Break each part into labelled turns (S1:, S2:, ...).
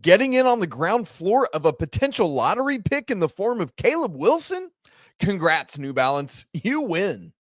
S1: getting in on the ground floor of a potential lottery pick in the form of Caleb Wilson? Congrats, New Balance. You win.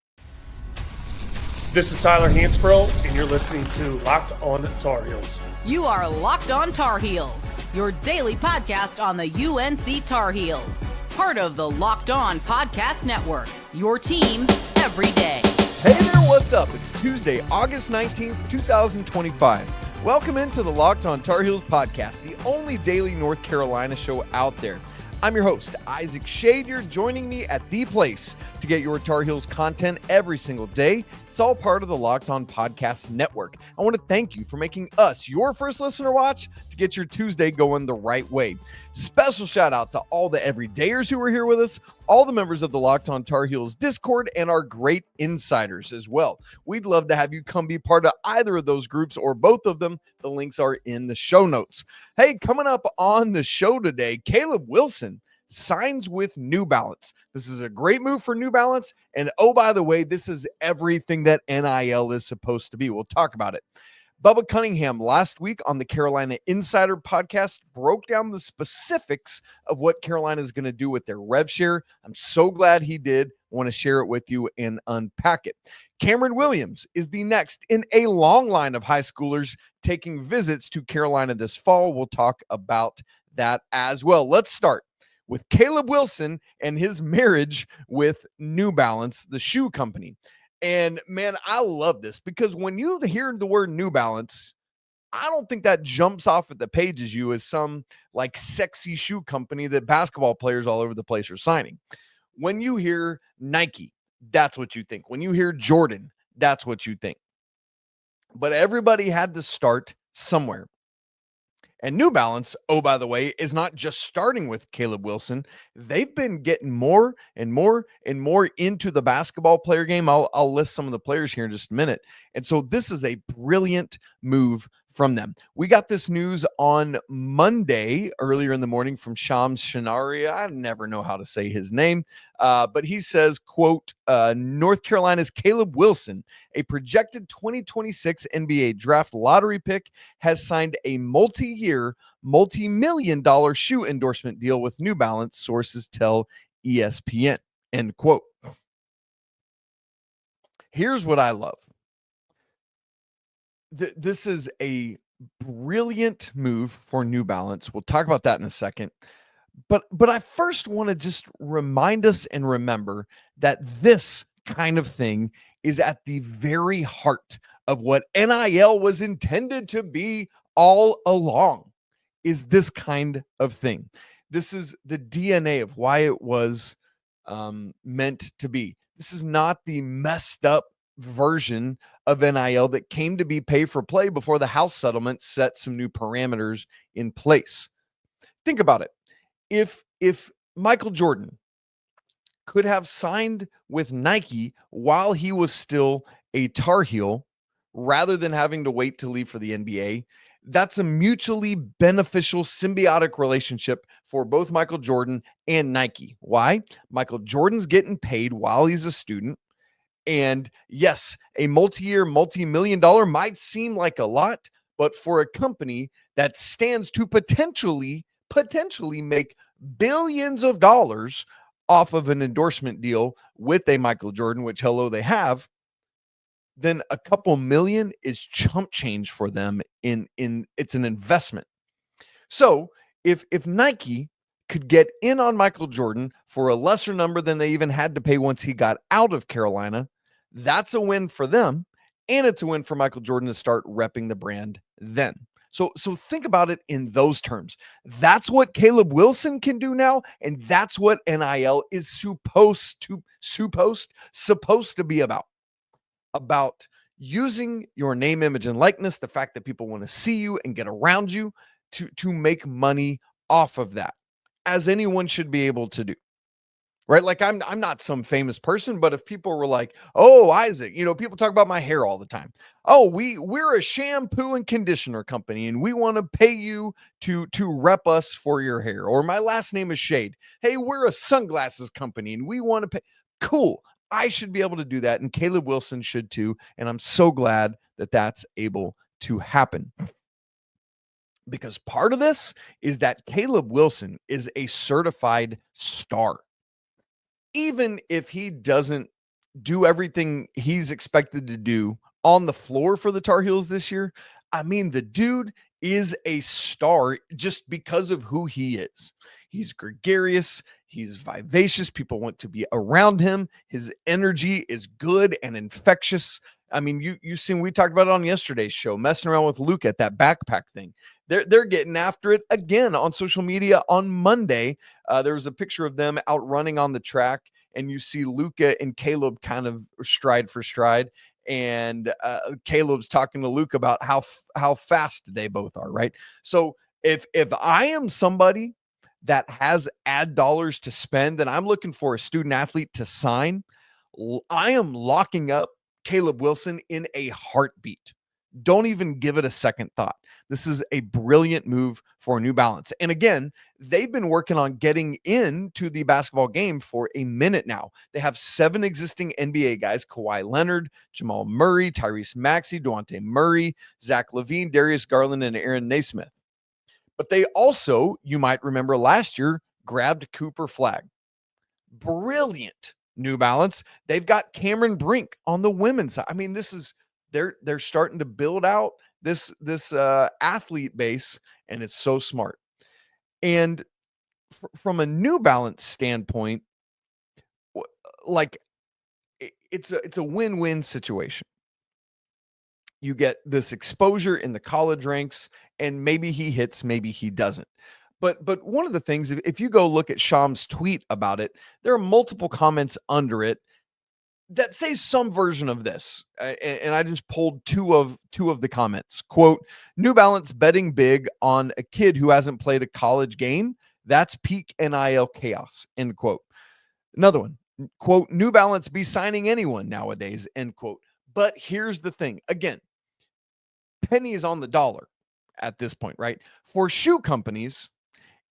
S2: This is Tyler Hansbrough, and you're listening to Locked On Tar Heels.
S3: You are Locked On Tar Heels, your daily podcast on the UNC Tar Heels. Part of the Locked On Podcast Network, your team every day.
S1: Hey there, what's up? It's Tuesday, August 19th, 2025. Welcome into the Locked On Tar Heels podcast, the only daily North Carolina show out there. I'm your host, Isaac Schade. You're joining me at the place to get your Tar Heels content every single day. It's all part of the Locked On Podcast Network. I want to thank you for making us your first listener watch to get your Tuesday going the right way. Special shout out to all the everydayers who are here with us, all the members of the Locked On Tar Heels Discord, and our great insiders as well. We'd love to have you come be part of either of those groups or both of them. The links are in the show notes. Hey, coming up on the show today, Caleb Wilson signs with New Balance. This is a great move for New Balance. And oh, by the way, this is everything that NIL is supposed to be. We'll talk about it. Bubba Cunningham last week on the Carolina Insider podcast broke down the specifics of what Carolina is going to do with their rev share. I'm so glad he did. I want to share it with you and unpack it. Cameron Williams is the next in a long line of high schoolers taking visits to Carolina this fall. We'll talk about that as well. Let's start with Caleb Wilson and his marriage with New Balance, the shoe company. And man, I love this because when you hear the word New Balance, I don't think that jumps off at the page as you as some like sexy shoe company that basketball players all over the place are signing. When you hear Nike, that's what you think. When you hear Jordan, that's what you think. But everybody had to start somewhere. And New Balance, oh, by the way, is not just starting with Caleb Wilson. They've been getting more and more and more into the basketball player game. I'll list some of the players here in just a minute. And so this is a brilliant move from them. We got this news on Monday earlier in the morning from Shams Shanaria. I never know how to say his name, but he says, quote, North Carolina's Caleb Wilson, a projected 2026 NBA draft lottery pick, has signed a multi-year, multi-million-dollar shoe endorsement deal with New Balance, sources tell ESPN, end quote. Here's what I love. This is a brilliant move for New Balance. We'll talk about that in a second. But I first want to just remind us and remember that this kind of thing is at the very heart of what NIL was intended to be all along, is this kind of thing. This is the DNA of why it was meant to be. This is not the messed up version of NIL that came to be pay for play before the House settlement set some new parameters in place. Think about it. If Michael Jordan could have signed with Nike while he was still a Tar Heel, rather than having to wait to leave for the NBA, that's a mutually beneficial symbiotic relationship for both Michael Jordan and Nike. Why? Michael Jordan's getting paid while he's a student. And yes, a multi-year, multi-million-dollar might seem like a lot, but for a company that stands to potentially make billions of dollars off of an endorsement deal with a Michael Jordan, which hello they have, then a couple million is chump change for them. In it's an investment. So if Nike could get in on Michael Jordan for a lesser number than they even had to pay once he got out of Carolina, that's a win for them. And it's a win for Michael Jordan to start repping the brand then. So think about it in those terms. That's what Caleb Wilson can do now. And that's what NIL is supposed to be about using your name, image, and likeness, the fact that people want to see you and get around you to make money off of that, as anyone should be able to do, right? Like I'm not some famous person, but if people were like, oh, Isaac, people talk about my hair all the time. Oh, we're a shampoo and conditioner company and we want to pay you to rep us for your hair. Or my last name is Schade. Hey, we're a sunglasses company and we want to pay. Cool. I should be able to do that. And Caleb Wilson should too. And I'm so glad that that's able to happen. Because part of this is that Caleb Wilson is a certified star. Even if he doesn't do everything he's expected to do on the floor for the Tar Heels this year, I mean, the dude is a star just because of who he is. He's gregarious, he's vivacious, people want to be around him. His energy is good and infectious. I mean, you seen, we talked about it on yesterday's show, messing around with Luka at that backpack thing. They're getting after it again on social media on Monday. There was a picture of them out running on the track, and you see Luka and Caleb kind of stride for stride. And Caleb's talking to Luka about how fast they both are, right? So if I am somebody that has ad dollars to spend, then I'm looking for a student athlete to sign, I am locking up Caleb Wilson in a heartbeat. Don't even give it a second thought. This is a brilliant move for New Balance. And again, they've been working on getting into the basketball game for a minute now. They have 7 existing NBA guys: Kawhi Leonard, Jamal Murray, Tyrese Maxey, Dejounte Murray, Zach LaVine, Darius Garland, and Aaron Naismith. But they also, you might remember last year, grabbed Cooper Flagg. Brilliant New Balance. They've got Cameron Brink on the women's side. I mean, this is, they're starting to build out this athlete base, and it's so smart. And from a New Balance standpoint, like, it's a win-win situation. You get this exposure in the college ranks, and maybe he hits, maybe he doesn't. But one of the things, if you go look at Sham's tweet about it, there are multiple comments under it that say some version of this. And I just pulled two of the comments. Quote, New Balance betting big on a kid who hasn't played a college game. That's peak NIL chaos, end quote. Another one, quote, New Balance be signing anyone nowadays, end quote. But here's the thing. Again, pennies on the dollar at this point, right? For shoe companies,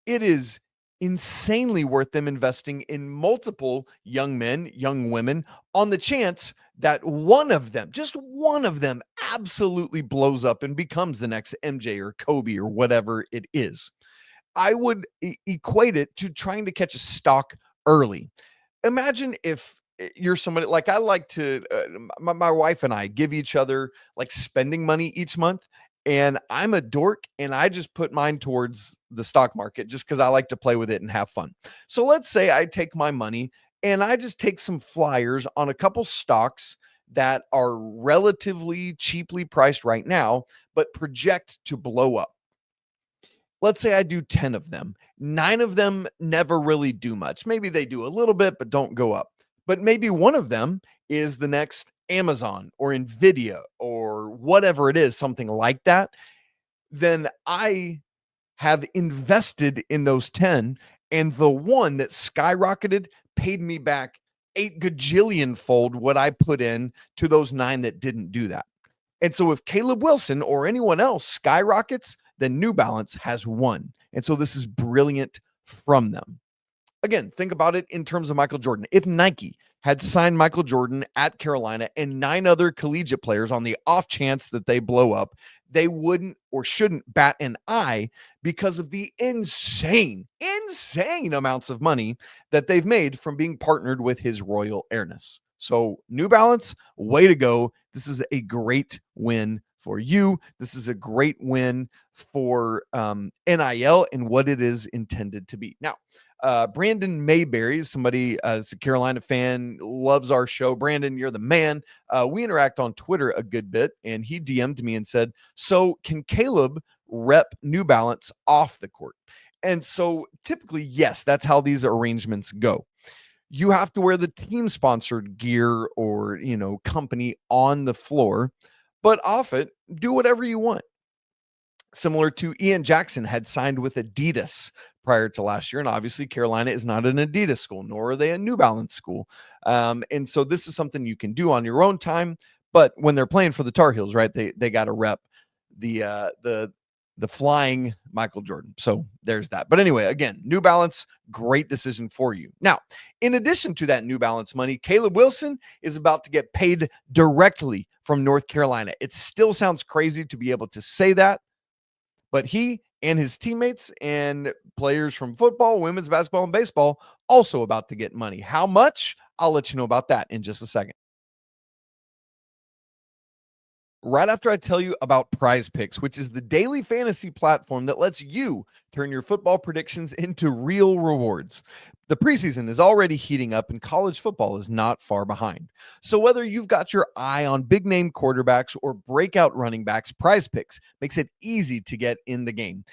S1: it is insanely worth them investing in multiple young men, young women, on the chance that one of them, just one of them, absolutely blows up and becomes the next MJ or Kobe or whatever it is. I would equate it to trying to catch a stock early. Imagine if you're somebody like, I like to, my wife and I give each other like spending money each month. And I'm a dork, and I just put mine towards the stock market just because I like to play with it and have fun. So let's say I take my money and I just take some flyers on a couple stocks that are relatively cheaply priced right now, but project to blow up. Let's say I do 10 of them. 9 of them never really do much. Maybe they do a little bit, but don't go up. But maybe one of them is the next Amazon or Nvidia or whatever it is, something like that. Then I have invested in those 10, and the one that skyrocketed paid me back 8 gajillion fold what I put in to those 9 that didn't do that. And so if Caleb Wilson or anyone else skyrockets, then New Balance has won. And so this is brilliant from them. Again, think about it in terms of Michael Jordan. If Nike had signed Michael Jordan at Carolina and 9 other collegiate players on the off chance that they blow up, they wouldn't or shouldn't bat an eye because of the insane amounts of money that they've made from being partnered with his Royal Airness. So New Balance, way to go. This is a great win for you. This is a great win for NIL and what it is intended to be. Now, Brandon Mayberry, somebody is a Carolina fan, loves our show. Brandon, you're the man. We interact on Twitter a good bit, and he DM'd me and said, so can Caleb rep New Balance off the court? And so typically, yes, that's how these arrangements go. You have to wear the team-sponsored gear or, company on the floor, but off it, do whatever you want. Similar to Ian Jackson had signed with Adidas prior to last year. And obviously Carolina is not an Adidas school, nor are they a New Balance school. And so this is something you can do on your own time. But when they're playing for the Tar Heels, right, they got to rep the flying Michael Jordan. So there's that. But anyway, again, New Balance, great decision for you. Now, in addition to that New Balance money, Caleb Wilson is about to get paid directly from North Carolina. It still sounds crazy to be able to say that, But he and his teammates and players from football, women's basketball, and baseball also about to get money. How much? I'll let you know about that in just a second. Right after I tell you about Prize Picks, which is the daily fantasy platform that lets you turn your football predictions into real rewards. The preseason is already heating up and college football is not far behind. So whether you've got your eye on big name quarterbacks or breakout running backs, Prize Picks makes it easy to get in the game.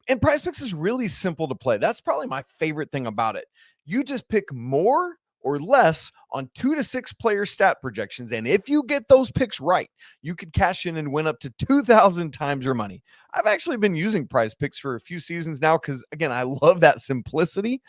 S1: And Prize Picks is really simple to play. That's probably my favorite thing about it. You just pick more or less on 2 to 6 player stat projections. And if you get those picks right, you could cash in and win up to 2,000 times your money. I've actually been using Prize Picks for a few seasons now because, again, I love that simplicity.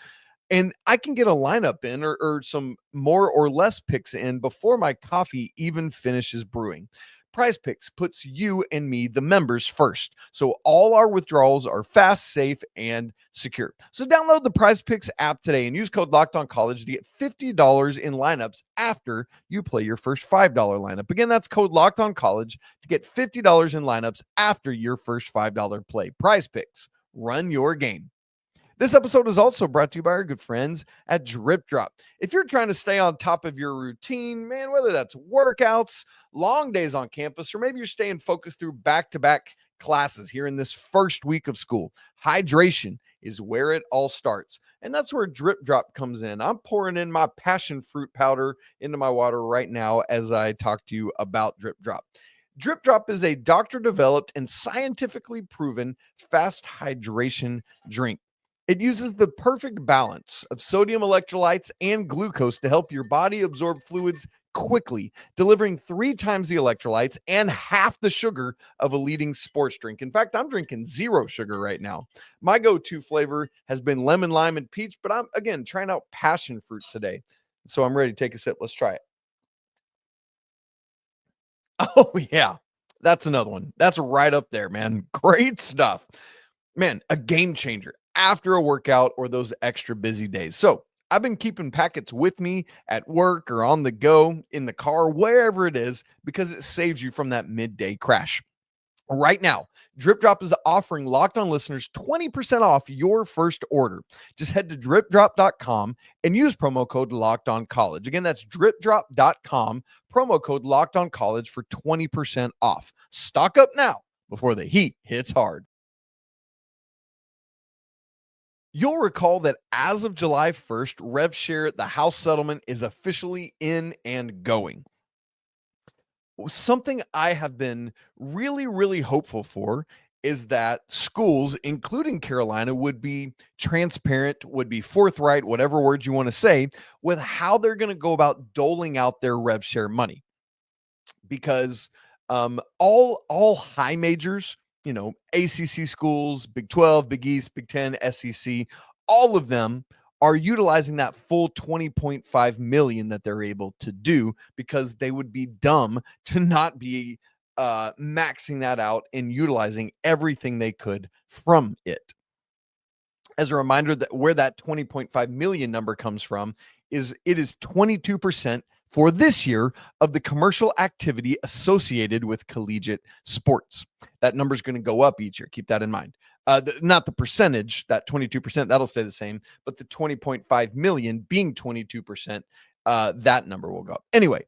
S1: And I can get a lineup in or some more or less picks in before my coffee even finishes brewing. Prize Picks puts you and me, the members, first. So all our withdrawals are fast, safe, and secure. So download the Prize Picks app today and use code LOCKEDONCollege to get $50 in lineups after you play your first $5 lineup. Again, that's code LOCKEDONCollege to get $50 in lineups after your first $5 play. Prize Picks. Run your game. This episode is also brought to you by our good friends at Drip Drop. If you're trying to stay on top of your routine, man, whether that's workouts, long days on campus, or maybe you're staying focused through back-to-back classes here in this first week of school, hydration is where it all starts. And that's where Drip Drop comes in. I'm pouring in my passion fruit powder into my water right now as I talk to you about Drip Drop. Drip Drop is a doctor-developed and scientifically proven fast hydration drink. It uses the perfect balance of sodium electrolytes and glucose to help your body absorb fluids quickly, delivering 3 times the electrolytes and half the sugar of a leading sports drink. In fact, I'm drinking 0 sugar right now. My go-to flavor has been lemon, lime, and peach, but I'm, again, trying out passion fruit today. So I'm ready to take a sip. Let's try it. Oh, yeah. That's another one. That's right up there, man. Great stuff. Man, a game changer after a workout or those extra busy days. So I've been keeping packets with me at work or on the go, in the car, wherever it is, because it saves you from that midday crash. Right now, Drip Drop is offering Locked On listeners 20% off your first order. Just head to dripdrop.com and use promo code Locked On College. Again, that's dripdrop.com, promo code Locked On College for 20% off. Stock up now before the heat hits hard. You'll recall that as of July 1st, RevShare, the house settlement, is officially in and going. Something I have been really, really hopeful for is that schools, including Carolina, would be transparent, would be forthright, whatever words you want to say, with how they're going to go about doling out their RevShare money. Because all high majors, ACC schools, Big 12, Big East, Big 10, SEC, all of them are utilizing that full 20.5 million that they're able to do, because they would be dumb to not be maxing that out and utilizing everything they could from it. As a reminder, that where that 20.5 million number comes from is it is 22% for this year of the commercial activity associated with collegiate sports. That number is going to go up each year. Keep that in mind. Not the percentage, that 22%, that'll stay the same, but the 20.5 million being 22%, that number will go up. Anyway,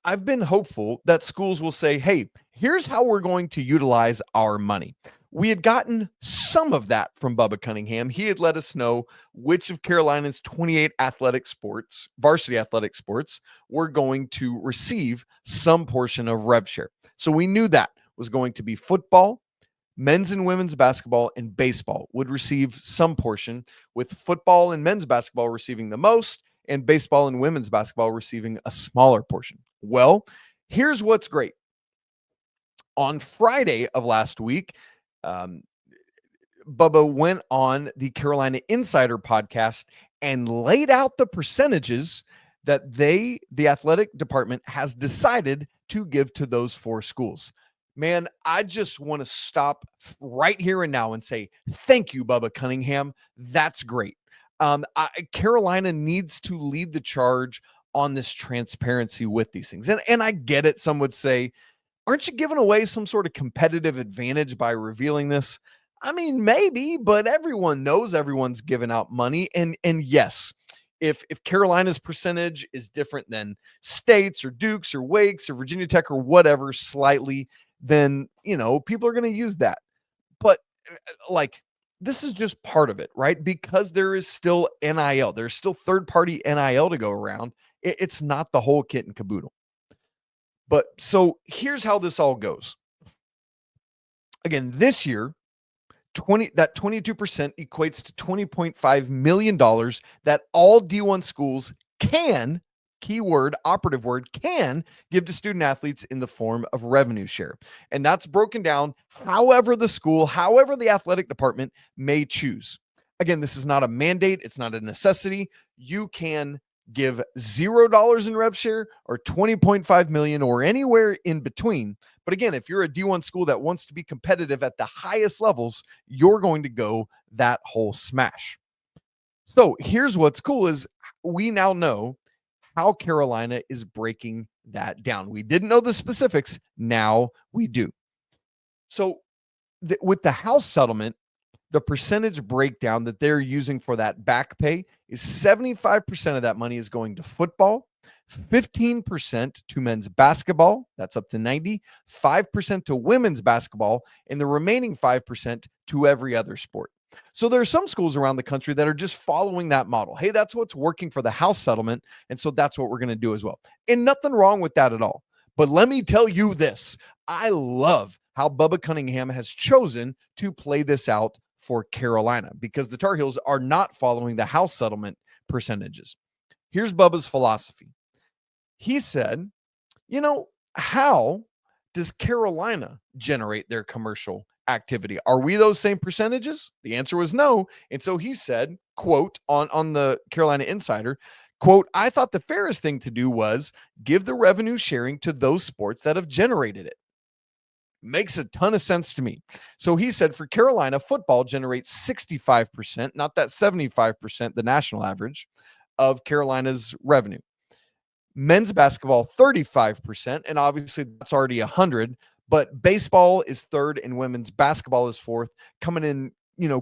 S1: I've been hopeful that schools will say, hey, here's how we're going to utilize our money. We had gotten some of that from Bubba Cunningham. He had let us know which of Carolina's 28 varsity athletic sports, were going to receive some portion of RevShare. So we knew that was going to be football, men's and women's basketball, and baseball would receive some portion, with football and men's basketball receiving the most, and baseball and women's basketball receiving a smaller portion. Well, here's what's great. On Friday of last week, Bubba went on the Carolina Insider podcast and laid out the percentages that the athletic department has decided to give to those 4 schools. Man, I just want to stop right here and now and say, thank you, Bubba Cunningham. That's great. Carolina needs to lead the charge on this transparency with these things. And I get it. Some would say, Aren't you giving away some sort of competitive advantage by revealing this? I mean, maybe, but everyone knows everyone's giving out money. And yes, if Carolina's percentage is different than State's or Duke's or Wake's or Virginia Tech or whatever slightly, then, people are going to use that. But like, this is just part of it, right? Because there is still NIL. There's still third-party NIL to go around. It's not the whole kit and caboodle. But so here's how this all goes. Again, this year, 22% equates to $20.5 million that all D1 schools can, keyword, operative word, can give to student athletes in the form of revenue share. And that's broken down however the athletic department may choose. Again, this is not a mandate. It's not a necessity. You can give $0 in rev share or 20.5 million or anywhere in between. But again, if you're a D1 school that wants to be competitive at the highest levels, you're going to go that whole smash. So here's what's cool is we now know how Carolina is breaking that down. We didn't know the specifics. Now we do. So with the House settlement, the percentage breakdown that they're using for that back pay is 75% of that money is going to football, 15% to men's basketball, that's up to 90, 5% to women's basketball, and the remaining 5% to every other sport. So there are some schools around the country that are just following that model. Hey, that's what's working for the House settlement, and so that's what we're going to do as well. And nothing wrong with that at all. But let me tell you this. I love how Bubba Cunningham has chosen to play this out for Carolina because the Tar Heels are not following the House settlement percentages. Here's Bubba's philosophy. He said, how does Carolina generate their commercial activity? Are we those same percentages? The answer was no. And so he said, quote, on the Carolina Insider, quote, I thought the fairest thing to do was give the revenue sharing to those sports that have generated it. Makes a ton of sense to me. So he said for Carolina, football generates 65%, not that 75%, the national average of Carolina's revenue. Men's basketball, 35%, and obviously that's already 100, but baseball is third and women's basketball is fourth, coming in,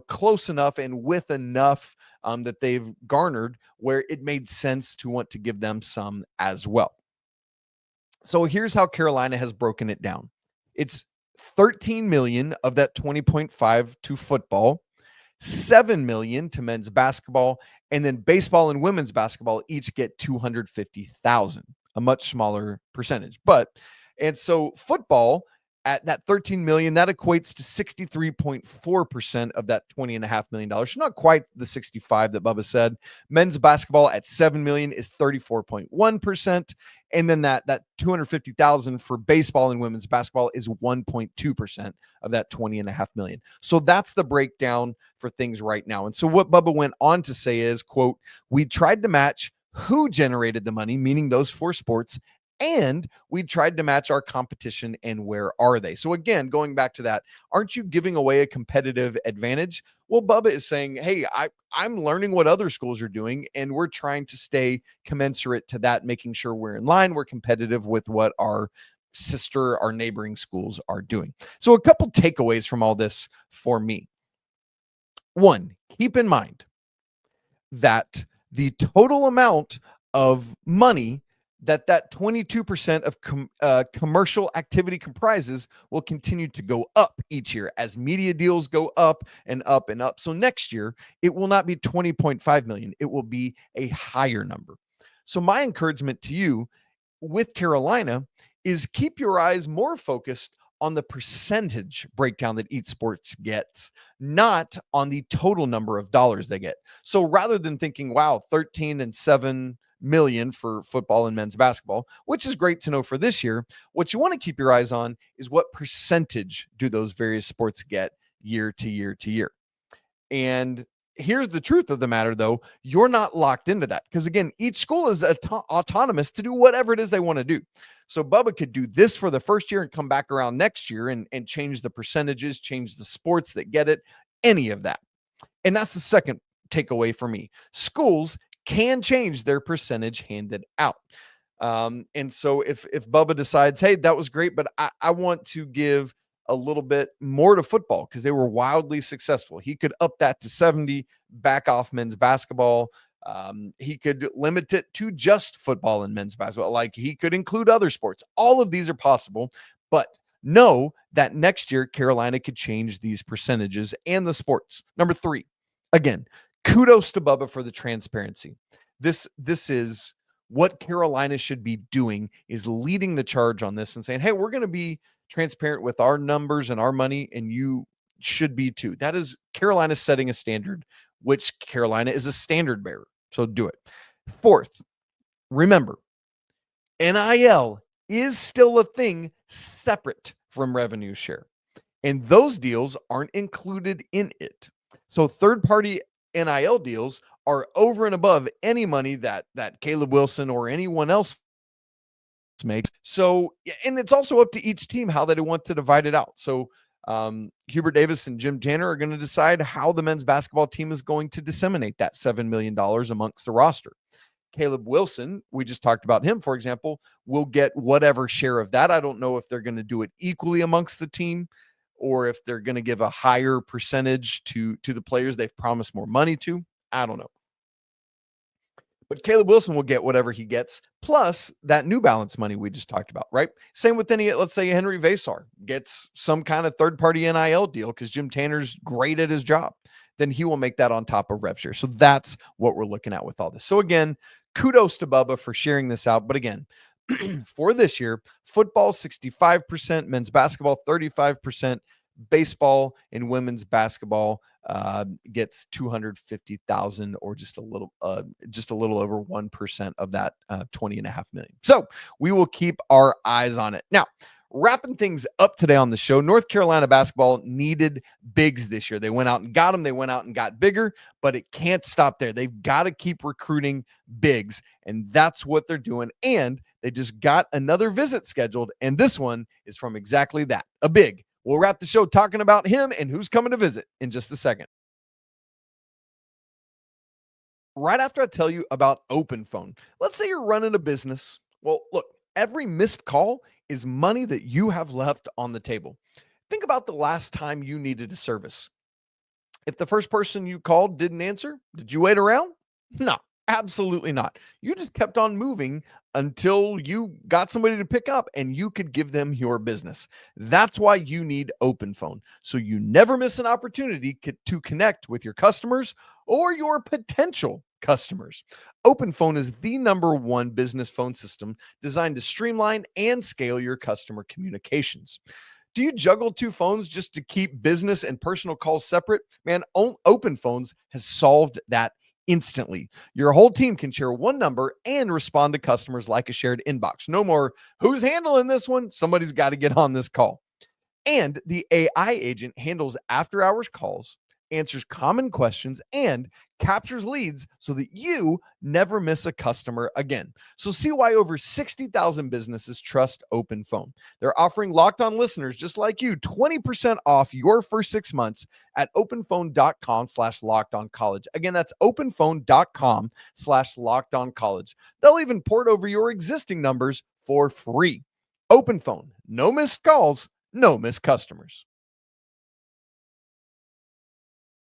S1: close enough and with enough that they've garnered where it made sense to want to give them some as well. So here's how Carolina has broken it down. It's 13 million of that 20.5 to football, 7 million to men's basketball, and then baseball and women's basketball each get 250,000, a much smaller percentage. And so football at that 13 million, that equates to 63.4% of that $20.5 million. So not quite the 65 that Bubba said. Men's basketball at 7 million is 34.1%. And then that 250,000 for baseball and women's basketball is 1.2% of that 20.5 million. So that's the breakdown for things right now. And so what Bubba went on to say is, quote, we tried to match who generated the money, meaning those four sports, and we tried to match our competition and where are they? So again, going back to that, aren't you giving away a competitive advantage? Well, Bubba is saying, hey, I'm learning what other schools are doing, and we're trying to stay commensurate to that, making sure we're in line, we're competitive with what our neighboring schools are doing. So a couple takeaways from all this for me. One, keep in mind that the total amount of money that 22% of commercial activity comprises will continue to go up each year as media deals go up and up and up. So next year, it will not be 20.5 million. It will be a higher number. So my encouragement to you with Carolina is keep your eyes more focused on the percentage breakdown that each sport gets, not on the total number of dollars they get. So rather than thinking, wow, 13 and 7 million for football and men's basketball, which is great to know for this year, what you want to keep your eyes on is what percentage do those various sports get year to year to year. And here's the truth of the matter, though. You're not locked into that because, again, each school is autonomous to do whatever it is they want to do. So Bubba could do this for the first year and come back around next year and change the percentages, change the sports that get it, any of that. And that's the second takeaway for me. Schools can change their percentage handed out. And so if Bubba decides, hey, that was great, but I want to give a little bit more to football because they were wildly successful, he could up that to 70, back off men's basketball. He could limit it to just football and men's basketball. Like, he could include other sports. All of these are possible, but know that next year Carolina could change these percentages and the sports. Number 3, again, kudos to Bubba for the transparency. This is what Carolina should be doing, is leading the charge on this and saying, hey, we're going to be transparent with our numbers and our money, and you should be too. That is Carolina setting a standard, which Carolina is a standard bearer. So do it. 4th, remember, NIL is still a thing separate from revenue share, and those deals aren't included in it. So third-party NIL deals are over and above any money that Caleb Wilson or anyone else makes. So, and it's also up to each team how they want to divide it out. So Hubert Davis and Jim Tanner are going to decide how the men's basketball team is going to disseminate that $7 million amongst the roster. Caleb Wilson, we just talked about him, for example, will get whatever share of that. I don't know if they're going to do it equally amongst the team or if they're going to give a higher percentage to the players they've promised more money to. I don't know. But Caleb Wilson will get whatever he gets, plus that New Balance money we just talked about, right? Same with let's say Henri Veesaar gets some kind of third-party NIL deal because Jim Tanner's great at his job. Then he will make that on top of rev share. So that's what we're looking at with all this. So again, kudos to Bubba for sharing this out. But again, for this year, football 65%, men's basketball 35%, baseball and women's basketball gets 250,000 or just a little over 1% of that 20.5 million. So we will keep our eyes on it. Now, wrapping things up today on the show, North Carolina basketball needed bigs this year. They went out and got them. They went out and got bigger, but it can't stop there. They've got to keep recruiting bigs, and that's what they're doing. And they just got another visit scheduled, and this one is from exactly that, a big. We'll wrap the show talking about him and who's coming to visit in just a second. Right after I tell you about Open Phone, let's say you're running a business. Well, look, every missed call is money that you have left on the table. Think about the last time you needed a service. If the first person you called didn't answer, did you wait around? No, absolutely not. You just kept on moving until you got somebody to pick up and you could give them your business. That's why you need Open Phone, so you never miss an opportunity to connect with your customers or your potential customers. Open Phone is the #1 business phone system designed to streamline and scale your customer communications. Do you juggle 2 phones just to keep business and personal calls separate? Man, Open Phones has solved that instantly. Your whole team can share one number and respond to customers like a shared inbox. No more, who's handling this one? Somebody's got to get on this call. And the AI agent handles after-hours calls, answers common questions, and captures leads so that you never miss a customer again. So see why over 60,000 businesses trust Open Phone. They're offering Locked On listeners just like you 20% off your first 6 months at openphone.com/lockedoncollege. Again, that's openphone.com/lockedoncollege. They'll even port over your existing numbers for free. Open Phone, no missed calls, no missed customers.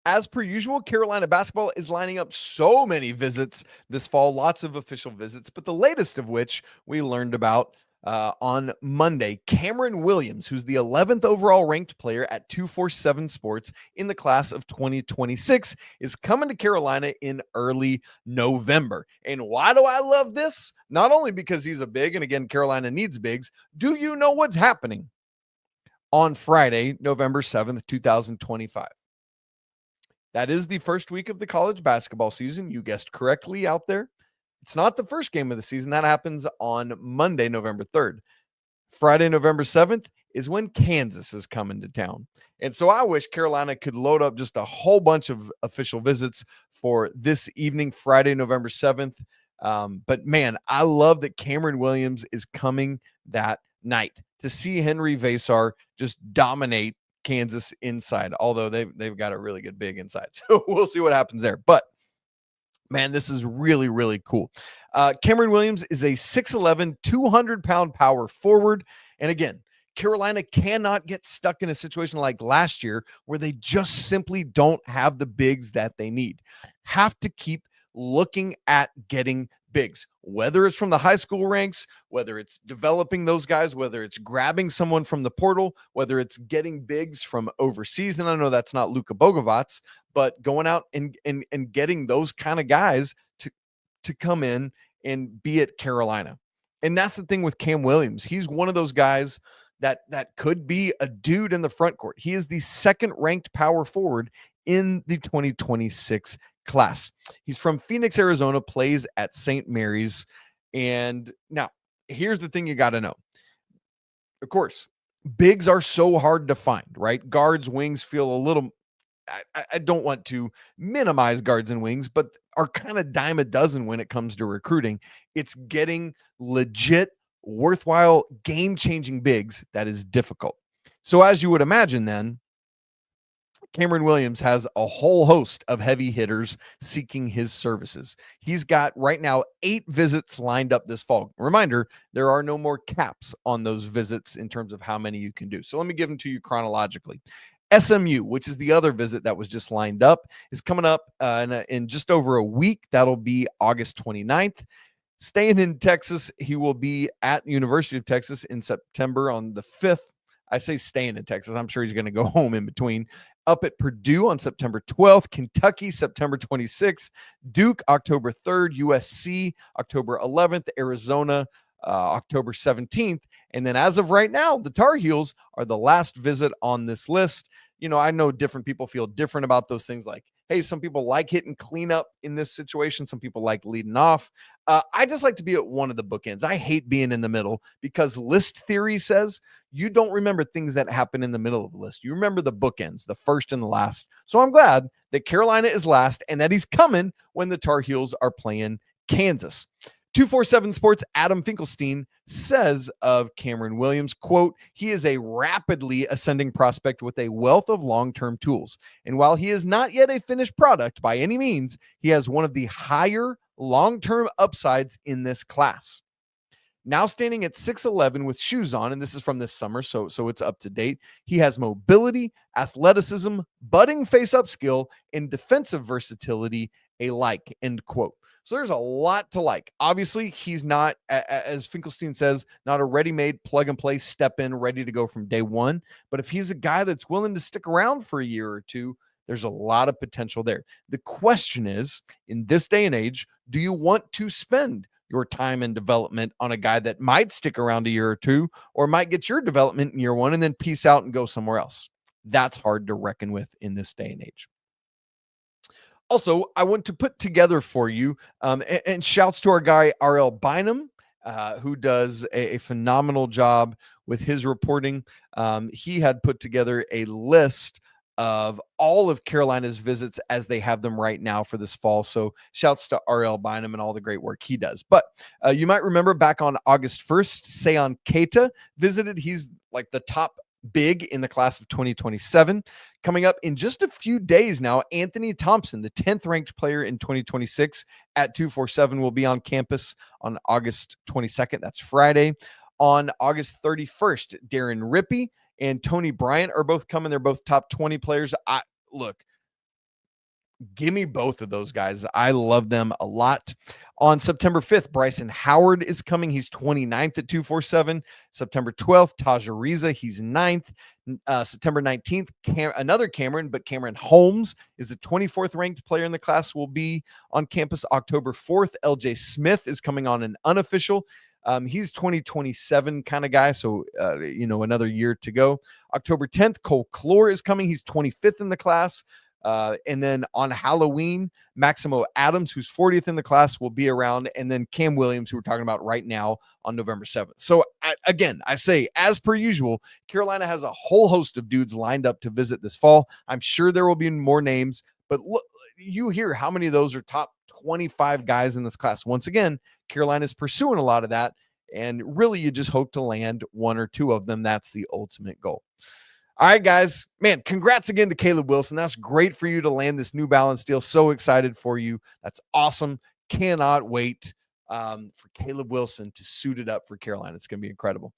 S1: As per usual, Carolina basketball is lining up so many visits this fall, lots of official visits, but the latest of which we learned about on Monday. Cameron Williams, who's the 11th overall ranked player at 247 Sports in the class of 2026, is coming to Carolina in early November. And why do I love this? Not only because he's a big, and again, Carolina needs bigs. Do you know what's happening on Friday, November 7th, 2025? That is the first week of the college basketball season. You guessed correctly out there. It's not the first game of the season. That happens on Monday, November 3rd. Friday, November 7th is when Kansas is coming to town. And so I wish Carolina could load up just a whole bunch of official visits for this evening, Friday, November 7th. But man, I love that Cameron Williams is coming that night to see Henri Veesaar just dominate Kansas inside, although they've got a really good big inside. So we'll see what happens there. But Man, this is really, really cool. Cameron Williams is a 6'11", 200-pound power forward. And again, Carolina cannot get stuck in a situation like last year where they just simply don't have the bigs that they need. Have to keep looking at getting bigs, whether it's from the high school ranks, whether it's developing those guys, whether it's grabbing someone from the portal, whether it's getting bigs from overseas. And I know that's not Luka Bogavac, but going out and getting those kind of guys to come in and be at Carolina. And that's the thing with Cam Williams. He's one of those guys that could be a dude in the front court. He is the second ranked power forward in the 2026 class. He's from Phoenix, Arizona, plays at St. Mary's. And now here's the thing you got to know. Of course, bigs are so hard to find, right? Guards, wings feel a little, I don't want to minimize guards and wings, but are kind of dime a dozen when it comes to recruiting. It's getting legit, worthwhile, game-changing bigs that is difficult. So as you would imagine then, Cameron Williams has a whole host of heavy hitters seeking his services. He's got right now 8 visits lined up this fall. Reminder, there are no more caps on those visits in terms of how many you can do. So let me give them to you chronologically. SMU, which is the other visit that was just lined up, is coming up in just over a week. That'll be August 29th. Staying in Texas, he will be at University of Texas in September on the 5th. I say staying in Texas. I'm sure he's going to go home in between. Up at Purdue on September 12th, Kentucky, September 26th, Duke, October 3rd, USC, October 11th, Arizona, October 17th. And then as of right now, the Tar Heels are the last visit on this list. You know, I know different people feel different about those things. Like, hey, some people like hitting cleanup in this situation. Some people like leading off. I just like to be at one of the bookends. I hate being in the middle because list theory says you don't remember things that happen in the middle of the list. You remember the bookends, the first and the last. So I'm glad that Carolina is last and that he's coming when the Tar Heels are playing Kansas. 247 Sports' Adam Finkelstein says of Cameron Williams, quote, he is a rapidly ascending prospect with a wealth of long-term tools. And while he is not yet a finished product by any means, he has one of the higher long-term upsides in this class. Now standing at 6'11" with shoes on, and this is from this summer, so it's up to date. He has mobility, athleticism, budding face-up skill, and defensive versatility alike, end quote. So there's a lot to like. Obviously, he's not, as Finkelstein says, not a ready-made plug-and-play step in, ready to go from day one. But if he's a guy that's willing to stick around for a year or two, there's a lot of potential there. The question is, in this day and age, do you want to spend your time and development on a guy that might stick around a year or two or might get your development in year one and then peace out and go somewhere else? That's hard to reckon with in this day and age. Also, I want to put together for you, and shouts to our guy, R.L. Bynum, who does a phenomenal job with his reporting. He had put together a list of all of Carolina's visits as they have them right now for this fall. So shouts to R.L. Bynum and all the great work he does. But you might remember back on August 1st, Seyon Keita visited. He's like the top big in the class of 2027. Coming up in just a few days now, Anthony Thompson, the 10th ranked player in 2026 at 247, will be on campus on August 22nd. That's Friday. On August 31st, Darren Rippey and Tony Bryant are both coming. They're both top 20 players. Look, give me both of those guys. I love them a lot. On September 5th, Bryson Howard is coming. He's 29th at 247. September 12th, Taj Ariza, he's 9th. September 19th, another Cameron, but Cameron Holmes is the 24th ranked player in the class, will be on campus. October 4th, LJ Smith is coming on an unofficial. He's 2027 kind of guy, so another year to go. October 10th, Cole Clore is coming. He's 25th in the class. And then on Halloween, Maximo Adams, who's 40th in the class, will be around. And then Cam Williams, who we're talking about right now, on November 7th. So again, I say, as per usual, Carolina has a whole host of dudes lined up to visit this fall. I'm sure there will be more names, but look, you hear how many of those are top 25 guys in this class. Once again, Carolina's pursuing a lot of that. And really, you just hope to land one or two of them. That's the ultimate goal. All right, guys, man, congrats again to Caleb Wilson. That's great for you to land this New Balance deal. So excited for you. That's awesome. Cannot wait for Caleb Wilson to suit it up for Carolina. It's going to be incredible.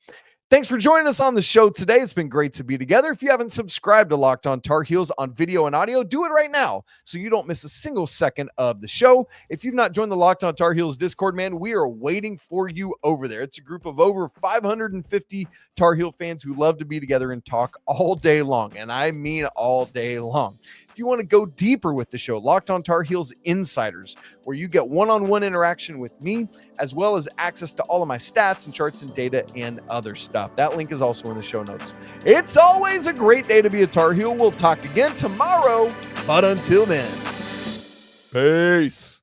S1: Thanks for joining us on the show today. It's been great to be together. If you haven't subscribed to Locked On Tar Heels on video and audio, do it right now so you don't miss a single second of the show. If you've not joined the Locked On Tar Heels Discord, man, we are waiting for you over there. It's a group of over 550 Tar Heel fans who love to be together and talk all day long, and I mean all day long. If you want to go deeper with the show, Locked On Tar Heels Insiders, where you get one-on-one interaction with me, as well as access to all of my stats and charts and data and other stuff. That link is also in the show notes. It's always a great day to be a Tar Heel. We'll talk again tomorrow, but until then, peace.